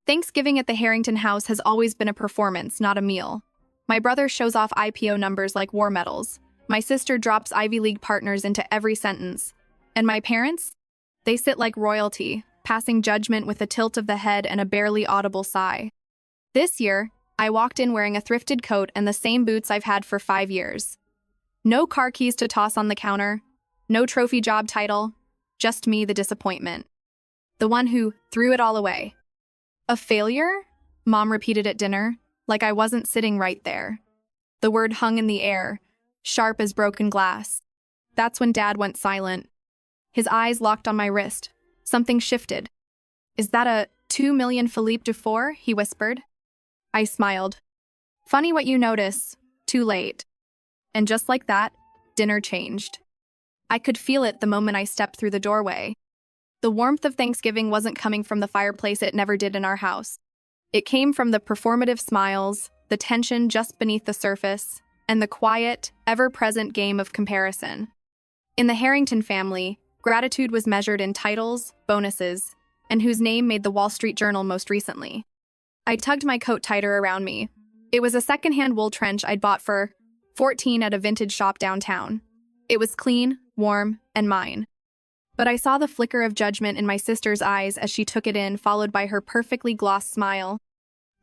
Thanksgiving at the Harrington house has always been a performance, not a meal. My brother shows off IPO numbers like war medals. My sister drops Ivy League partners into every sentence. And my parents? They sit like royalty, passing judgment with a tilt of the head and a barely audible sigh. This year, I walked in wearing a thrifted coat and the same boots I've had for 5 years. No car keys to toss on the counter, no trophy job title, just me, the disappointment. The one who threw it all away. A failure? Mom repeated at dinner, like I wasn't sitting right there. The word hung in the air, sharp as broken glass. That's when Dad went silent. His eyes locked on my wrist. Something shifted. Is that a 2 million Philippe Dufour? He whispered. I smiled. Funny what you notice. Too late. And just like that, dinner changed. I could feel it the moment I stepped through the doorway. The warmth of Thanksgiving wasn't coming from the fireplace, it never did in our house. It came from the performative smiles, the tension just beneath the surface, and the quiet, ever-present game of comparison. In the Harrington family, gratitude was measured in titles, bonuses, and whose name made the Wall Street Journal most recently. I tugged my coat tighter around me. It was a secondhand wool trench I'd bought for $14 at a vintage shop downtown. It was clean, warm, and mine. But I saw the flicker of judgment in my sister's eyes as she took it in, followed by her perfectly glossed smile.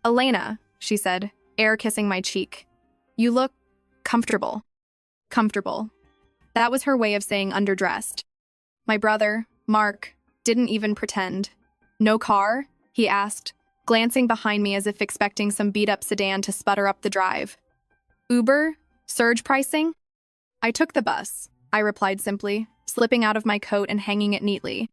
Elena, she said, air kissing my cheek. You look comfortable. Comfortable. That was her way of saying underdressed. My brother, Mark, didn't even pretend. No car? He asked, glancing behind me as if expecting some beat-up sedan to sputter up the drive. Uber? Surge pricing? I took the bus, I replied simply, slipping out of my coat and hanging it neatly.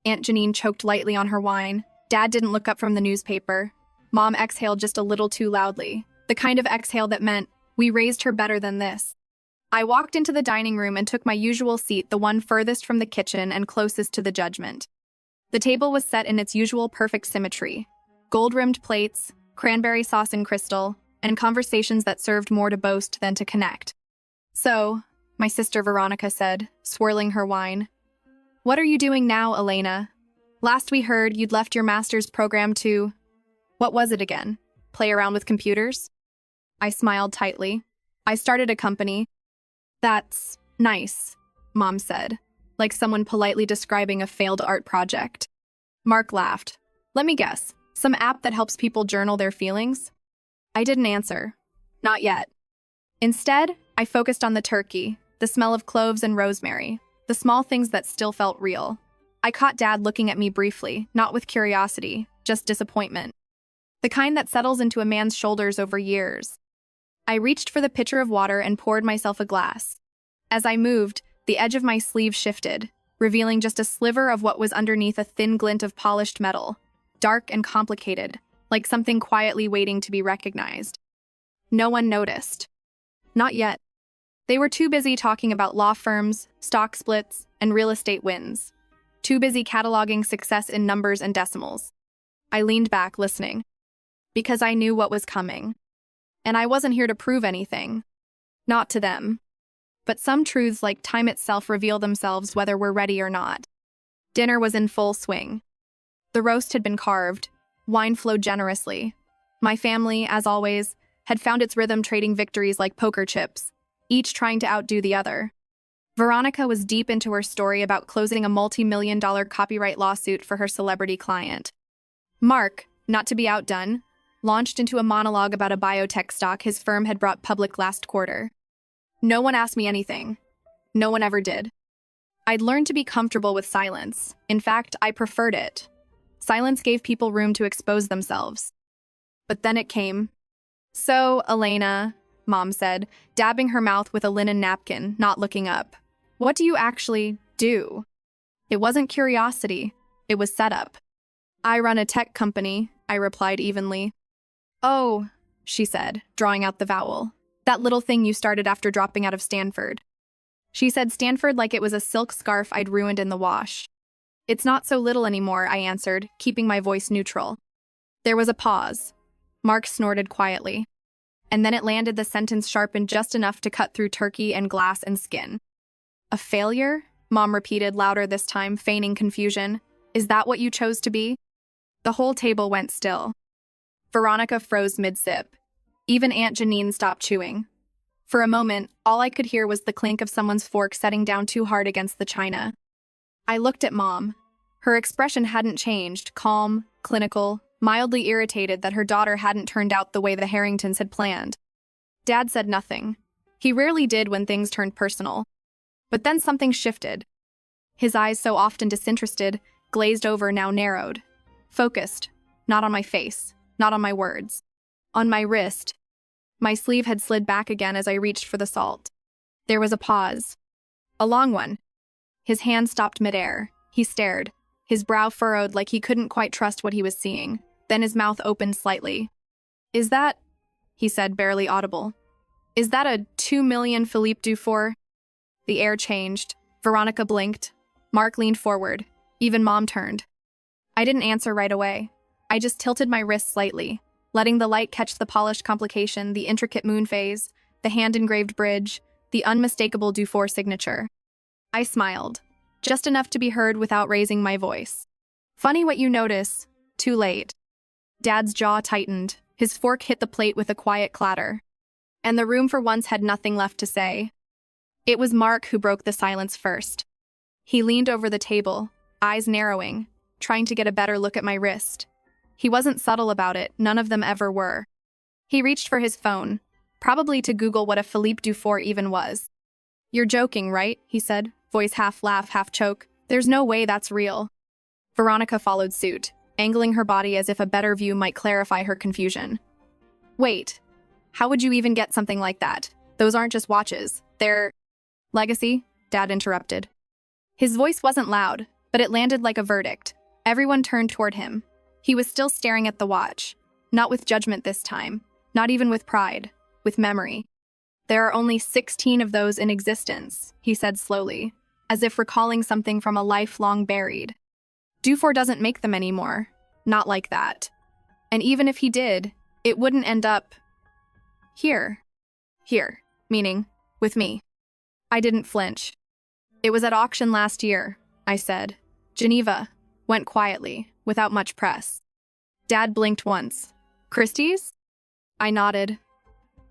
Aunt Janine choked lightly on her wine. Dad didn't look up from the newspaper. Mom exhaled just a little too loudly, the kind of exhale that meant, we raised her better than this. I walked into the dining room and took my usual seat, the one furthest from the kitchen and closest to the judgment. The table was set in its usual perfect symmetry. Gold-rimmed plates, cranberry sauce in crystal, and conversations that served more to boast than to connect. So, my sister Veronica said, swirling her wine. What are you doing now, Elena? Last we heard, you'd left your master's program to… What was it again? Play around with computers? I smiled tightly. I started a company. That's nice, Mom said, like someone politely describing a failed art project. Mark laughed. Let me guess, some app that helps people journal their feelings? I didn't answer. Not yet. Instead, I focused on the turkey, the smell of cloves and rosemary, the small things that still felt real. I caught Dad looking at me briefly, not with curiosity, just disappointment. The kind that settles into a man's shoulders over years. I reached for the pitcher of water and poured myself a glass. As I moved, the edge of my sleeve shifted, revealing just a sliver of what was underneath a thin glint of polished metal, dark and complicated, like something quietly waiting to be recognized. No one noticed. Not yet. They were too busy talking about law firms, stock splits, and real estate wins. Too busy cataloging success in numbers and decimals. I leaned back, listening. Because I knew what was coming. And I wasn't here to prove anything. Not to them. But some truths like time itself reveal themselves whether we're ready or not. Dinner was in full swing. The roast had been carved. Wine flowed generously. My family, as always, had found its rhythm trading victories like poker chips, each trying to outdo the other. Veronica was deep into her story about closing a multi-million-dollar copyright lawsuit for her celebrity client. Mark, not to be outdone, launched into a monologue about a biotech stock his firm had brought public last quarter. No one asked me anything. No one ever did. I'd learned to be comfortable with silence. In fact, I preferred it. Silence gave people room to expose themselves. But then it came. So, Elena, Mom said, dabbing her mouth with a linen napkin, not looking up. What do you actually do? It wasn't curiosity. It was setup. I run a tech company, I replied evenly. Oh, she said, drawing out the vowel. That little thing you started after dropping out of Stanford. She said Stanford like it was a silk scarf I'd ruined in the wash. It's not so little anymore, I answered, keeping my voice neutral. There was a pause. Mark snorted quietly. And then it landed, the sentence sharpened just enough to cut through turkey and glass and skin. A failure? Mom repeated, louder this time, feigning confusion. Is that what you chose to be? The whole table went still. Veronica froze mid-sip. Even Aunt Janine stopped chewing. For a moment, all I could hear was the clink of someone's fork setting down too hard against the china. I looked at Mom. Her expression hadn't changed, calm, clinical, mildly irritated that her daughter hadn't turned out the way the Harringtons had planned. Dad said nothing. He rarely did when things turned personal. But then something shifted. His eyes, so often disinterested, glazed over, now narrowed. Focused, not on my face, not on my words. On my wrist. My sleeve had slid back again as I reached for the salt. There was a pause. A long one. His hand stopped midair. He stared, his brow furrowed like he couldn't quite trust what he was seeing. Then his mouth opened slightly. "Is that," he said, barely audible. "Is that a 2 million Philippe Dufour?" The air changed. Veronica blinked. Mark leaned forward. Even Mom turned. I didn't answer right away. I just tilted my wrist slightly, letting the light catch the polished complication, the intricate moon phase, the hand-engraved bridge, the unmistakable Dufour signature. I smiled, just enough to be heard without raising my voice. "Funny what you notice. Too late." Dad's jaw tightened. His fork hit the plate with a quiet clatter. And the room for once had nothing left to say. It was Mark who broke the silence first. He leaned over the table, eyes narrowing, trying to get a better look at my wrist. He wasn't subtle about it, none of them ever were. He reached for his phone, probably to Google what a Philippe Dufour even was. "You're joking, right?" he said, voice half laugh, half choke. "There's no way that's real." Veronica followed suit, angling her body as if a better view might clarify her confusion. "Wait, how would you even get something like that? Those aren't just watches, they're—" "Legacy?" Dad interrupted. His voice wasn't loud, but it landed like a verdict. Everyone turned toward him. He was still staring at the watch, not with judgment this time, not even with pride, with memory. "There are only 16 of those in existence," he said slowly, as if recalling something from a life long buried. "Dufour doesn't make them anymore. Not like that. And even if he did, it wouldn't end up here. Here, meaning with me." I didn't flinch. "It was at auction last year," I said. "Geneva." Went quietly, without much press. Dad blinked once. "Christie's?" I nodded.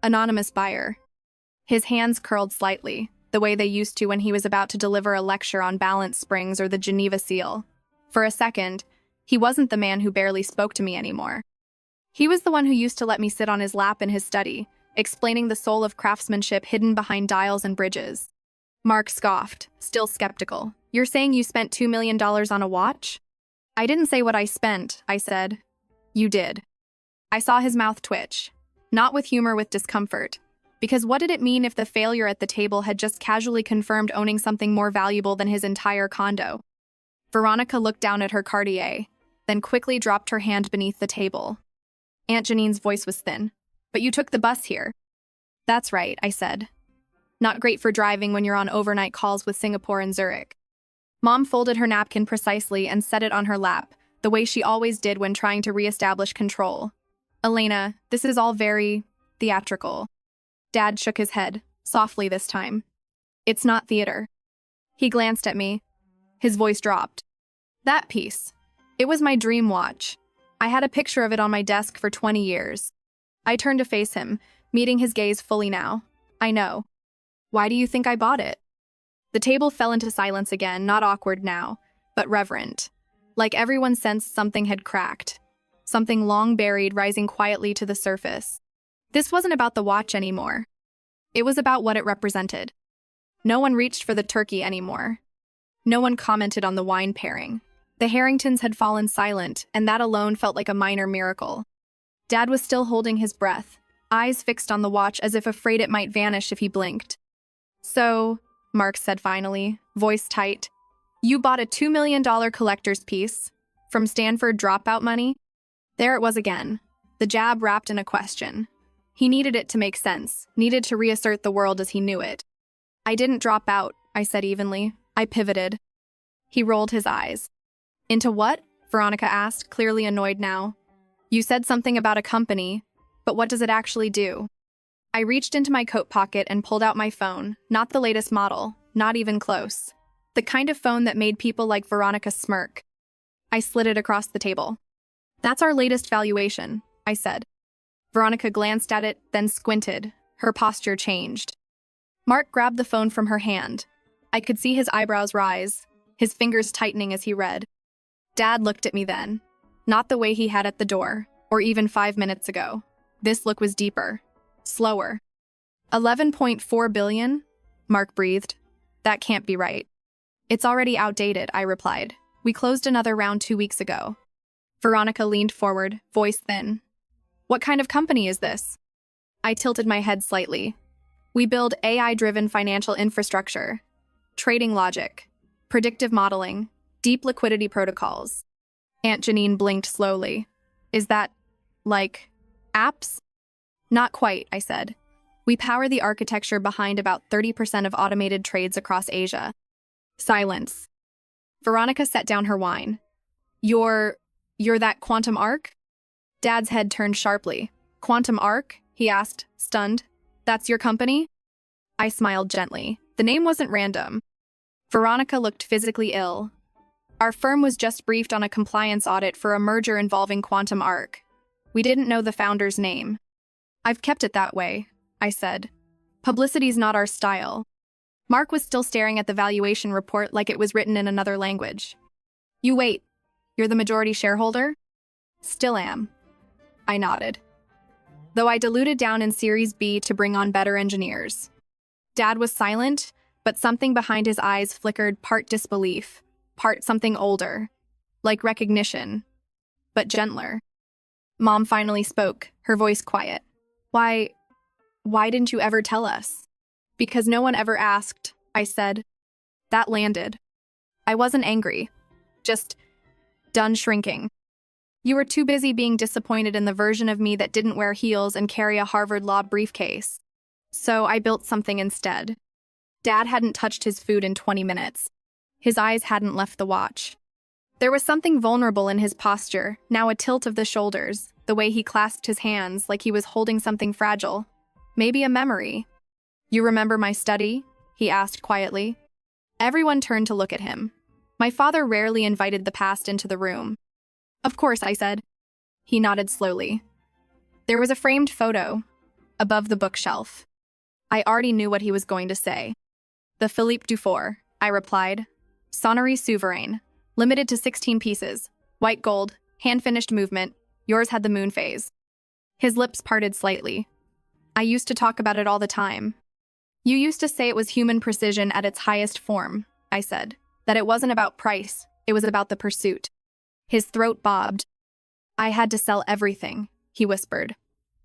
"Anonymous buyer." His hands curled slightly, the way they used to when he was about to deliver a lecture on balance springs or the Geneva seal. For a second, he wasn't the man who barely spoke to me anymore. He was the one who used to let me sit on his lap in his study, explaining the soul of craftsmanship hidden behind dials and bridges. Mark scoffed, still skeptical. "You're saying you spent $2 million on a watch?" "I didn't say what I spent," I said. "You did." I saw his mouth twitch, not with humor, with discomfort. Because what did it mean if the failure at the table had just casually confirmed owning something more valuable than his entire condo? Veronica looked down at her Cartier, then quickly dropped her hand beneath the table. Aunt Janine's voice was thin. "But you took the bus here." "That's right," I said. "Not great for driving when you're on overnight calls with Singapore and Zurich." Mom folded her napkin precisely and set it on her lap, the way she always did when trying to reestablish control. "Elena, this is all very theatrical." Dad shook his head, softly this time. "It's not theater." He glanced at me. His voice dropped. "That piece. It was my dream watch. I had a picture of it on my desk for 20 years. I turned to face him, meeting his gaze fully now. "I know. Why do you think I bought it?" The table fell into silence again, not awkward now, but reverent. Like everyone sensed something had cracked. Something long buried rising quietly to the surface. This wasn't about the watch anymore. It was about what it represented. No one reached for the turkey anymore. No one commented on the wine pairing. The Harringtons had fallen silent, and that alone felt like a minor miracle. Dad was still holding his breath, eyes fixed on the watch as if afraid it might vanish if he blinked. "So," Mark said finally, voice tight, "you bought a $2 million collector's piece? From Stanford dropout money?" There it was again, the jab wrapped in a question. He needed it to make sense, needed to reassert the world as he knew it. "I didn't drop out," I said evenly. "I pivoted." He rolled his eyes. "Into what?" Veronica asked, clearly annoyed now. "You said something about a company, but what does it actually do?" I reached into my coat pocket and pulled out my phone, not the latest model, not even close. The kind of phone that made people like Veronica smirk. I slid it across the table. That's our latest valuation, I said. Veronica glanced at it, then squinted. Her posture changed. Mark grabbed the phone from her hand. I could see his eyebrows rise, his fingers tightening as he read. Dad looked at me then. Not the way he had at the door, or even 5 minutes ago. This look was deeper, slower. 11.4 billion? Mark breathed. That can't be right. It's already outdated, I replied. We closed another round 2 weeks ago. Veronica leaned forward, voice thin. What kind of company is this? I tilted my head slightly. We build AI-driven financial infrastructure, trading logic, predictive modeling, deep liquidity protocols. Aunt Janine blinked slowly. Is that, like, apps? Not quite, I said. We power the architecture behind about 30% of automated trades across Asia. Silence. Veronica set down her wine. You're that Quantum Arc? Dad's head turned sharply. Quantum Arc? He asked, stunned. That's your company? I smiled gently. The name wasn't random. Veronica looked physically ill. Our firm was just briefed on a compliance audit for a merger involving Quantum Arc. We didn't know the founder's name. I've kept it that way, I said. Publicity's not our style. Mark was still staring at the valuation report like it was written in another language. You wait. You're the majority shareholder? Still am. I nodded. Though I diluted down in Series B to bring on better engineers. Dad was silent, but something behind his eyes flickered, part disbelief, part something older, like recognition, but gentler. Mom finally spoke, her voice quiet. Why didn't you ever tell us? Because no one ever asked, I said. That landed. I wasn't angry, just done shrinking. You were too busy being disappointed in the version of me that didn't wear heels and carry a Harvard Law briefcase. So I built something instead. Dad hadn't touched his food in 20 minutes. His eyes hadn't left the watch. There was something vulnerable in his posture, now a tilt of the shoulders, the way he clasped his hands like he was holding something fragile. Maybe a memory. You remember my study? He asked quietly. Everyone turned to look at him. My father rarely invited the past into the room. Of course, I said. He nodded slowly. There was a framed photo above the bookshelf. I already knew what he was going to say. The Philippe Dufour, I replied. Sonnerie Souverain. Limited to 16 pieces. White gold, hand-finished movement. Yours had the moon phase. His lips parted slightly. I used to talk about it all the time. You used to say it was human precision at its highest form, I said. That it wasn't about price, it was about the pursuit. His throat bobbed. I had to sell everything, he whispered.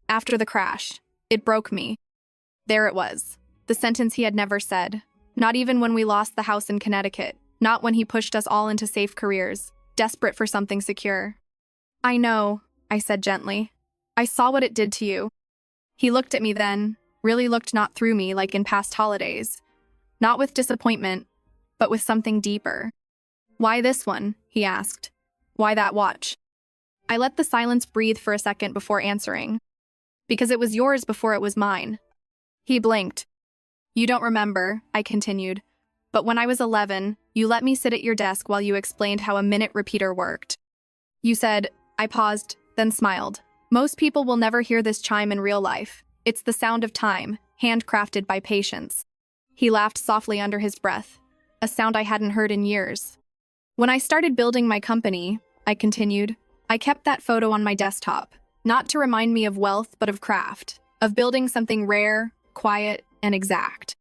After the crash, it broke me. There it was, the sentence he had never said. Not even when we lost the house in Connecticut. Not when he pushed us all into safe careers, desperate for something secure. I know, I said gently. I saw what it did to you. He looked at me then, really looked not through me like in past holidays. Not with disappointment, but with something deeper. Why this one? He asked. Why that watch? I let the silence breathe for a second before answering. Because it was yours before it was mine. He blinked. You don't remember, I continued. But when I was 11, you let me sit at your desk while you explained how a minute repeater worked. You said, I paused, then smiled. Most people will never hear this chime in real life. It's the sound of time, handcrafted by patience. He laughed softly under his breath, a sound I hadn't heard in years. When I started building my company, I continued, I kept that photo on my desktop, not to remind me of wealth but of craft, of building something rare, quiet, and exact.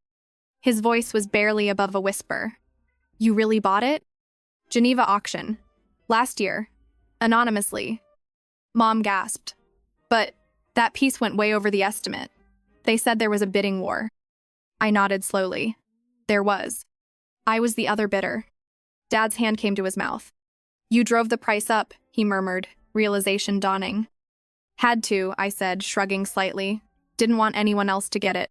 His voice was barely above a whisper. You really bought it? Geneva auction. Last year. Anonymously. Mom gasped. But that piece went way over the estimate. They said there was a bidding war. I nodded slowly. There was. I was the other bidder. Dad's hand came to his mouth. You drove the price up, he murmured, realization dawning. Had to, I said, shrugging slightly. Didn't want anyone else to get it.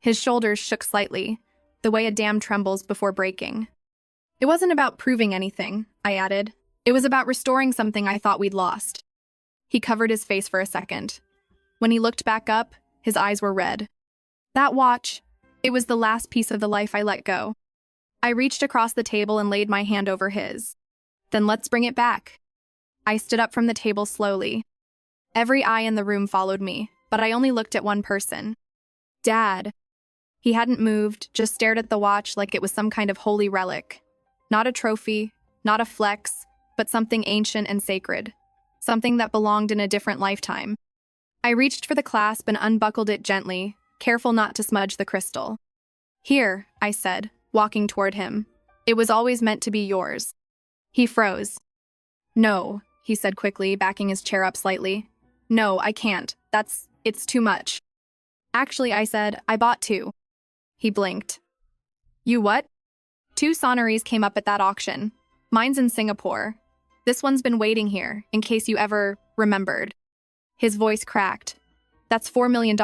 His shoulders shook slightly, the way a dam trembles before breaking. It wasn't about proving anything, I added. It was about restoring something I thought we'd lost. He covered his face for a second. When he looked back up, his eyes were red. That watch, it was the last piece of the life I let go. I reached across the table and laid my hand over his. Then let's bring it back. I stood up from the table slowly. Every eye in the room followed me, but I only looked at one person. Dad. He hadn't moved, just stared at the watch like it was some kind of holy relic. Not a trophy, not a flex, but something ancient and sacred. Something that belonged in a different lifetime. I reached for the clasp and unbuckled it gently, careful not to smudge the crystal. Here, I said, walking toward him. It was always meant to be yours. He froze. No, he said quickly, backing his chair up slightly. No, I can't. It's too much. Actually, I said, I bought 2. He blinked. You what? 2 Sonneries came up at that auction. Mine's in Singapore. This one's been waiting here, in case you ever remembered. His voice cracked. That's $4 million.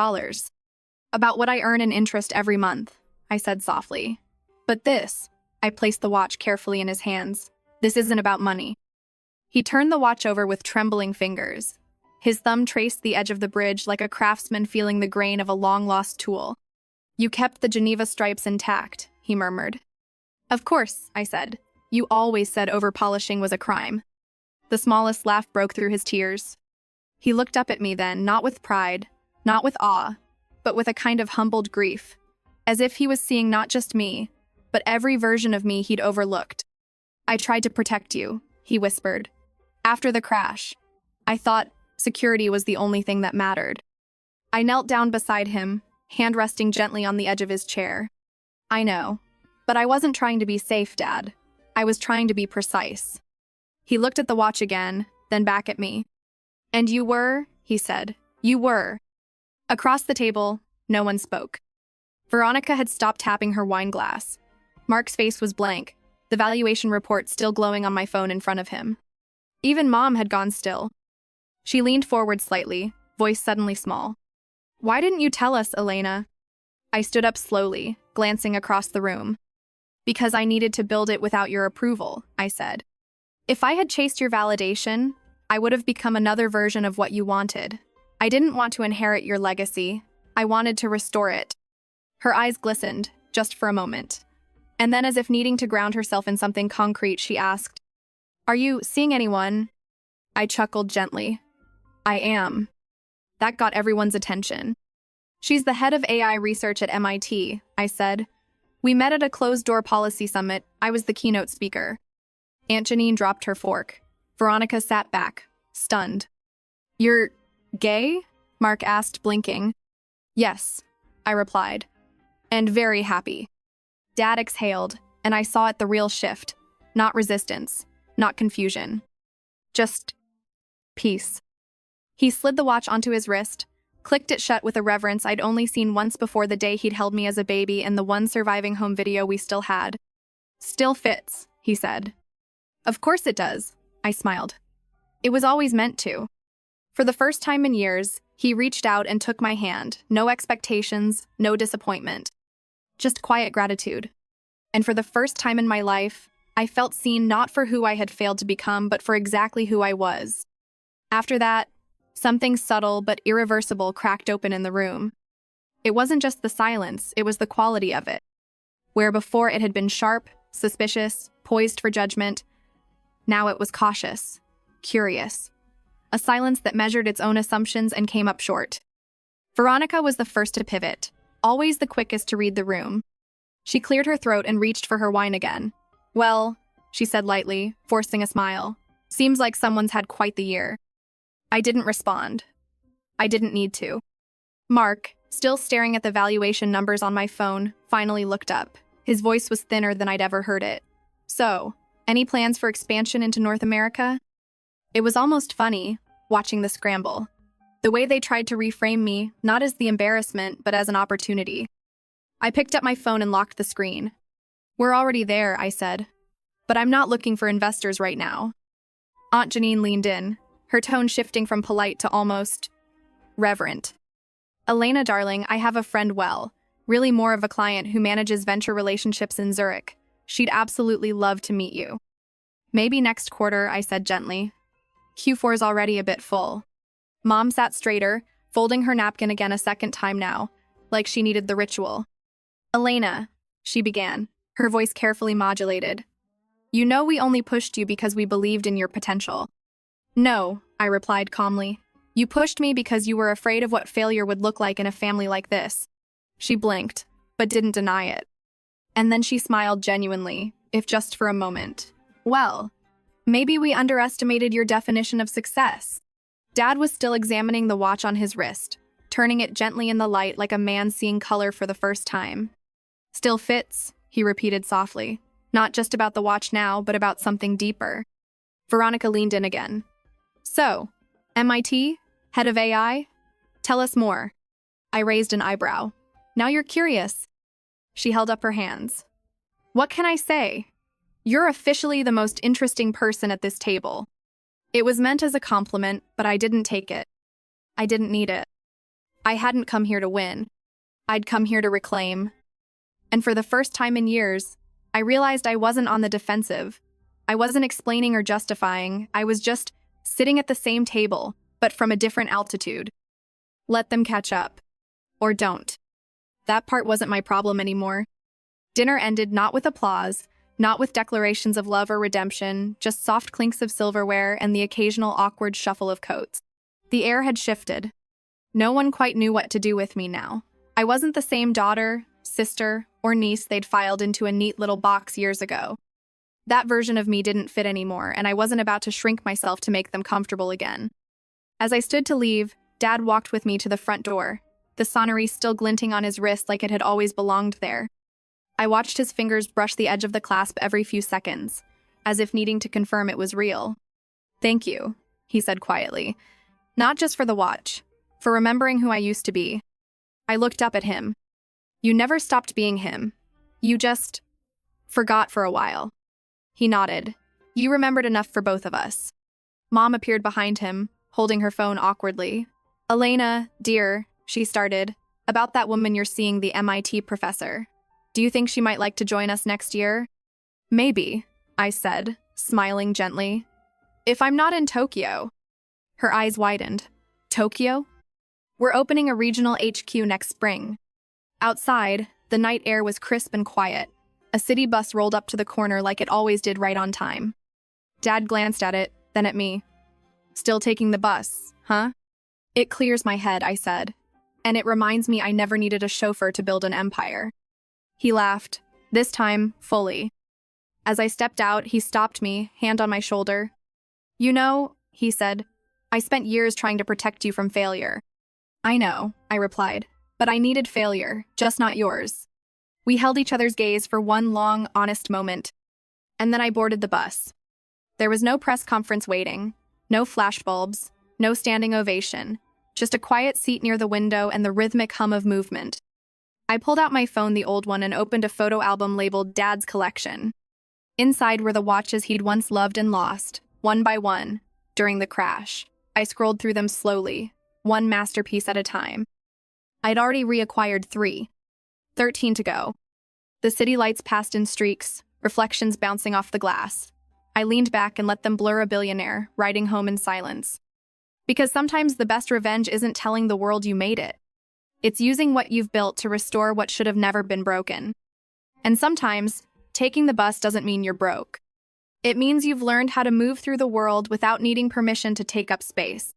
About what I earn in interest every month, I said softly. But this, I placed the watch carefully in his hands. This isn't about money. He turned the watch over with trembling fingers. His thumb traced the edge of the bridge like a craftsman feeling the grain of a long-lost tool. You kept the Geneva stripes intact, he murmured. Of course, I said. You always said over-polishing was a crime. The smallest laugh broke through his tears. He looked up at me then, not with pride, not with awe, but with a kind of humbled grief, as if he was seeing not just me, but every version of me he'd overlooked. I tried to protect you, he whispered. After the crash, I thought security was the only thing that mattered. I knelt down beside him, hand resting gently on the edge of his chair. I know, but I wasn't trying to be safe, Dad. I was trying to be precise. He looked at the watch again, then back at me. And you were, he said. You were. Across the table, no one spoke. Veronica had stopped tapping her wine glass. Mark's face was blank, the valuation report still glowing on my phone in front of him. Even Mom had gone still. She leaned forward slightly, voice suddenly small. Why didn't you tell us, Elena? I stood up slowly, glancing across the room. Because I needed to build it without your approval, I said. If I had chased your validation, I would have become another version of what you wanted. I didn't want to inherit your legacy. I wanted to restore it. Her eyes glistened, just for a moment. And then, as if needing to ground herself in something concrete, she asked, Are you seeing anyone? I chuckled gently. I am. That got everyone's attention. She's the head of AI research at MIT, I said. We met at a closed-door policy summit. I was the keynote speaker. Aunt Janine dropped her fork. Veronica sat back, stunned. You're gay? Mark asked, blinking. Yes, I replied. And very happy. Dad exhaled, and I saw it the real shift. Not resistance, not confusion. Just peace. He slid the watch onto his wrist, clicked it shut with a reverence I'd only seen once before the day he'd held me as a baby in the one surviving home video we still had. Still fits, he said. Of course it does, I smiled. It was always meant to. For the first time in years, he reached out and took my hand, no expectations, no disappointment. Just quiet gratitude. And for the first time in my life, I felt seen not for who I had failed to become, but for exactly who I was. After that, something subtle but irreversible cracked open in the room. It wasn't just the silence, it was the quality of it. Where before it had been sharp, suspicious, poised for judgment, now it was cautious, curious. A silence that measured its own assumptions and came up short. Veronica was the first to pivot, always the quickest to read the room. She cleared her throat and reached for her wine again. Well, she said lightly, forcing a smile. Seems like someone's had quite the year. I didn't respond. I didn't need to. Mark, still staring at the valuation numbers on my phone, finally looked up. His voice was thinner than I'd ever heard it. So, any plans for expansion into North America? It was almost funny, watching the scramble. The way they tried to reframe me, not as the embarrassment, but as an opportunity. I picked up my phone and locked the screen. We're already there, I said. But I'm not looking for investors right now. Aunt Janine leaned in, her tone shifting from polite to almost reverent. Elena, darling, I have a friend really more of a client who manages venture relationships in Zurich. She'd absolutely love to meet you. Maybe next quarter, I said gently. Q4's already a bit full. Mom sat straighter, folding her napkin again a second time now, like she needed the ritual. Elena, she began, her voice carefully modulated. You know we only pushed you because we believed in your potential. No, I replied calmly. You pushed me because you were afraid of what failure would look like in a family like this. She blinked, but didn't deny it. And then she smiled genuinely, if just for a moment. Well, maybe we underestimated your definition of success. Dad was still examining the watch on his wrist, turning it gently in the light like a man seeing color for the first time. Still fits, he repeated softly. Not just about the watch now, but about something deeper. Veronica leaned in again. So, MIT? Head of AI? Tell us more. I raised an eyebrow. Now you're curious. She held up her hands. What can I say? You're officially the most interesting person at this table. It was meant as a compliment, but I didn't take it. I didn't need it. I hadn't come here to win. I'd come here to reclaim. And for the first time in years, I realized I wasn't on the defensive. I wasn't explaining or justifying. I was just sitting at the same table, but from a different altitude. Let them catch up. Or don't. That part wasn't my problem anymore. Dinner ended not with applause, not with declarations of love or redemption, just soft clinks of silverware and the occasional awkward shuffle of coats. The air had shifted. No one quite knew what to do with me now. I wasn't the same daughter, sister, or niece they'd filed into a neat little box years ago. That version of me didn't fit anymore, and I wasn't about to shrink myself to make them comfortable again. As I stood to leave, Dad walked with me to the front door, the sonnery still glinting on his wrist like it had always belonged there. I watched his fingers brush the edge of the clasp every few seconds, as if needing to confirm it was real. Thank you, he said quietly. Not just for the watch, for remembering who I used to be. I looked up at him. You never stopped being him. You just forgot for a while. He nodded. You remembered enough for both of us. Mom appeared behind him, holding her phone awkwardly. Elena, dear, she started, about that woman you're seeing, the MIT professor. Do you think she might like to join us next year? Maybe, I said, smiling gently. If I'm not in Tokyo. Her eyes widened. Tokyo? We're opening a regional HQ next spring. Outside, the night air was crisp and quiet. A city bus rolled up to the corner like it always did, right on time. Dad glanced at it, then at me. Still taking the bus, huh? It clears my head, I said. And it reminds me I never needed a chauffeur to build an empire. He laughed, this time fully. As I stepped out, he stopped me, hand on my shoulder. You know, he said, I spent years trying to protect you from failure. I know, I replied, but I needed failure, just not yours. We held each other's gaze for one long, honest moment. And then I boarded the bus. There was no press conference waiting, no flashbulbs, no standing ovation, just a quiet seat near the window and the rhythmic hum of movement. I pulled out my phone, the old one, and opened a photo album labeled Dad's Collection. Inside were the watches he'd once loved and lost, one by one, during the crash. I scrolled through them slowly, one masterpiece at a time. I'd already reacquired 3. 13 to go. The city lights passed in streaks, reflections bouncing off the glass. I leaned back and let them blur a billionaire, riding home in silence. Because sometimes the best revenge isn't telling the world you made it. It's using what you've built to restore what should have never been broken. And sometimes, taking the bus doesn't mean you're broke. It means you've learned how to move through the world without needing permission to take up space.